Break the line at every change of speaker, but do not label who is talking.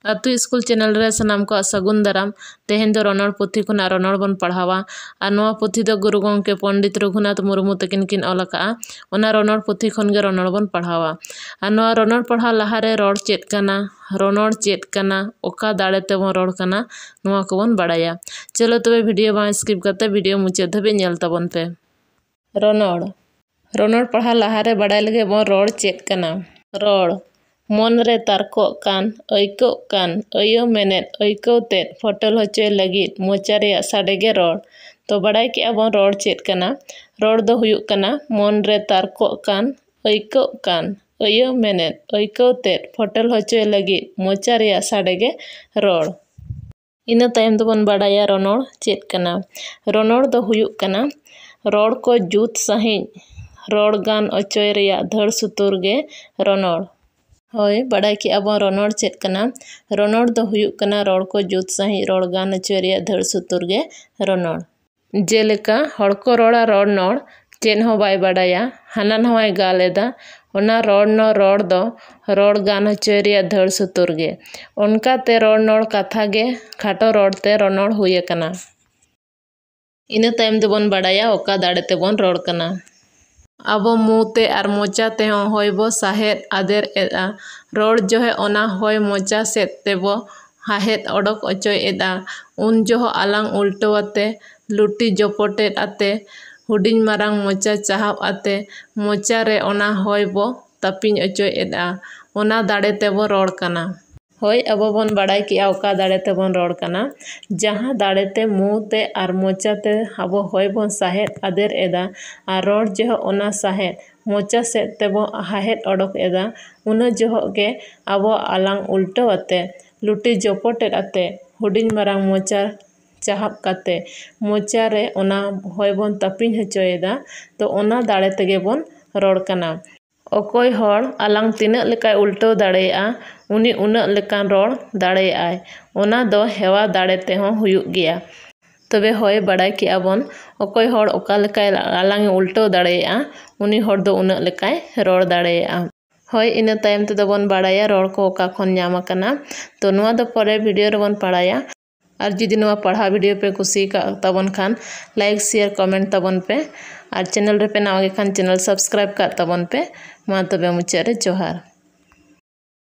अतु school channel रे सनाम को सगुन दाराम तेहेन दो रनड़ पुथी खुना रनड़ बन पढ़ावा और नवा पुथी दो गुरु गंके पंडित रघुनाथ मुर्मू तकिन किन ऑल का ओना रनड़ पुथी खन गे रनड़ बन पढ़ावा और नवा रनड़ पढ़ा लहारे रड़ चेत कना रनड़ चेत कना ओका दाड़े तेबो रड़ कना नवा को बन बड़ाया। चलो तबे वीडियो बा स्किप करते वीडियो मुचाद धाबे नेल ताबन पे। रनड़ रनड़ पढ़ा लहारे बड़ाय लगे बन रड़ चेत कना। रड़ मन रे तारको कान ऐको कान अयो मेनेत ऐको तेत फटल होचोय लगित मोचा रे साडे गे रड़। तो बड़ाय के अब रड़ चेत कना। रड़ दो हुयुक कना मन रे तारको कान ऐको कान अयो मेनेत ऐको तेत फटल होचोय लगित मोचा रे साडे गे रड़। इना तायम दोबन बड़ाया रनड़ चेत कना। रनड़ दो हुयुक कना रड़ को जुत सहित रड़ गान अचोय रेया धड़ सुतुर गे रनड़। होय बड़ाय के अब रनड़ चेत कना। रनड़ दो हुयुक कना रड़ को जुत सहित रड़ गान अचोय रेया धड़ सुतुर गे रनड़। जेलेका हड़ को रड़ा रड़ नड़ चेन हो बाय बड़ाया हाना नवाय गालेदा ओना रड़ न रड़ दो रड़ गान अचोय रेया धड़ सुतुर गे ओनका ते रड़ नड़ कथा गे खाटो रड़ ते रनड़ हुय कना। इना तायम दोबन बड़ाया ओका दाड़े तेबन रड़ कना। अब मुते और मोचा ते होय बो साहेद आदेर एदा रड़ जोहे ओना होय मोचा सेत तेबो हाहेद ओडक अचोय एदा उन जोह आलांग उल्टोवाते लुटी जपटेट आते हुडिंग मारांग मोचा चाहाव आते मोचा रे ओना होय बो तपिंग अचोय एदा ओना दाड़े तेबो रड़ कना। होय अब बन बड़ाय कि ओका दाड़े तेबन रड़ कना जहाँ दाड़े ते मुते और मोचा ते अब होय बन साहेद आदेर एदा और रड़ जोह ओना साहेद मोचा सेत तेबो हाहेद ओडक एदा उन जोह गे अब आलांग उल्टो आते लुटी जपटेट आते हुडिंग मारांग मोचा चाहाब काते मोचा रे ओना होय बन तपिंग हचोयेदा तो ओना दाड़े तेगे बन रड़ कना। अकोय हड़ आलांग तिनाक लेकाय उल्टो दाड़ेया उनी उनाक लेकान रड़ दाड़ेयाय ओना दो हेवा दाड़े तेहों हुयुक गेया। तबे होय बड़ाय के आबन अकोय हड़ ओका लेकाय आलांग उल्टो दाड़ेया उनी हड़ दो उनाक लेकाय रड़ दाड़ेया। होय इना तायम ते दोबन बड़ाया रड़ को ओका खन न्याम आकाना। तो नोआ दो परे वीडियो रेबन पढ़ाया और जुदी नोआ पढ़ा वीडियो पे कुसी का तबन खान लाइक शेयर कमेंट तबन पे और चैनल रे पे नवा गे खान चैनल सब्सक्राइब का तबन पे मा तबे मुचाद रे जोहार।